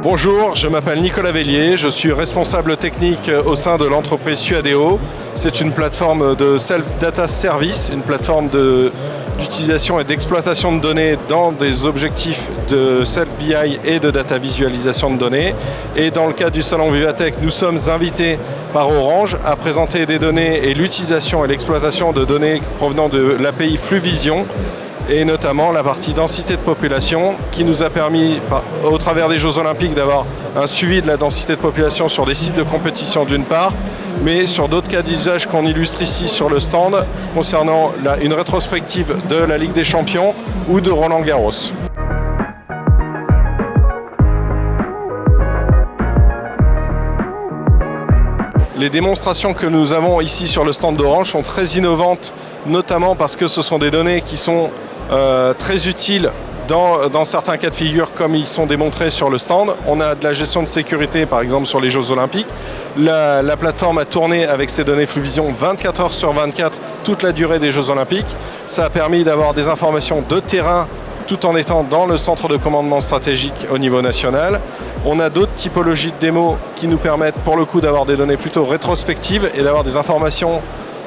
Bonjour, je m'appelle Nicolas Vellier, je suis responsable technique au sein de l'entreprise Suadeo. C'est une plateforme de Self-Data Service, une plateforme d'utilisation et d'exploitation de données dans des objectifs de Self-BI et de data visualisation de données. Et dans le cadre du salon Vivatech, nous sommes invités par Orange à présenter des données et l'utilisation et l'exploitation de données provenant de l'API Fluvision, et notamment la partie densité de population qui nous a permis, au travers des Jeux Olympiques, d'avoir un suivi de la densité de population sur des sites de compétition d'une part, mais sur d'autres cas d'usage qu'on illustre ici sur le stand, concernant une rétrospective de la Ligue des Champions ou de Roland-Garros. Les démonstrations que nous avons ici sur le stand d'Orange sont très innovantes, notamment parce que ce sont des données qui sont très utiles dans certains cas de figure, comme ils sont démontrés sur le stand. On a de la gestion de sécurité, par exemple sur les Jeux Olympiques. La plateforme a tourné avec ces données Fluvision 24 heures sur 24, toute la durée des Jeux Olympiques. Ça a permis d'avoir des informations de terrain tout en étant dans le centre de commandement stratégique au niveau national. On a d'autres typologies de démos qui nous permettent pour le coup d'avoir des données plutôt rétrospectives et d'avoir des informations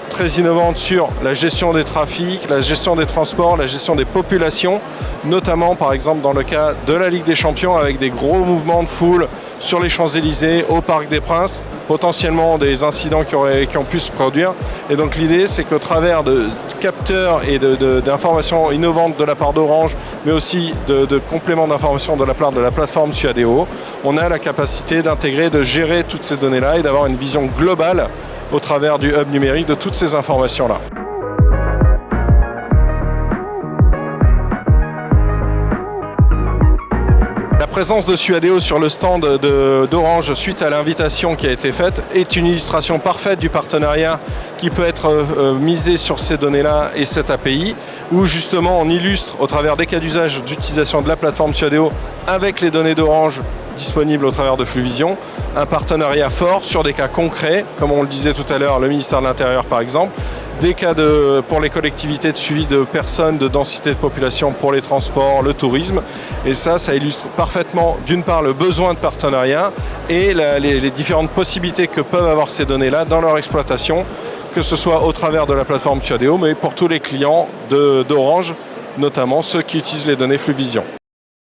très innovantes sur la gestion des trafics, la gestion des transports, la gestion des populations, notamment par exemple dans le cas de la Ligue des Champions avec des gros mouvements de foule sur les Champs-Élysées, au Parc des Princes, potentiellement des incidents qui ont pu se produire. Et donc l'idée, c'est qu'au travers de capteurs et d'informations innovantes de la part d'Orange, mais aussi de compléments d'informations de la part de la plateforme Suadeo, on a la capacité d'intégrer, de gérer toutes ces données-là et d'avoir une vision globale au travers du hub numérique de toutes ces informations-là. La présence de Suadeo sur le stand d'Orange suite à l'invitation qui a été faite est une illustration parfaite du partenariat qui peut être misé sur ces données-là et cette API, où justement on illustre au travers des cas d'usage d'utilisation de la plateforme Suadeo avec les données d'Orange disponibles au travers de Fluvision, un partenariat fort sur des cas concrets, comme on le disait tout à l'heure, le ministère de l'Intérieur par exemple, des cas pour les collectivités de suivi de personnes, de densité de population pour les transports, le tourisme. Et ça illustre parfaitement, d'une part, le besoin de partenariat et les différentes possibilités que peuvent avoir ces données-là dans leur exploitation, que ce soit au travers de la plateforme Suadeo, mais pour tous les clients d'Orange, notamment ceux qui utilisent les données Fluvision.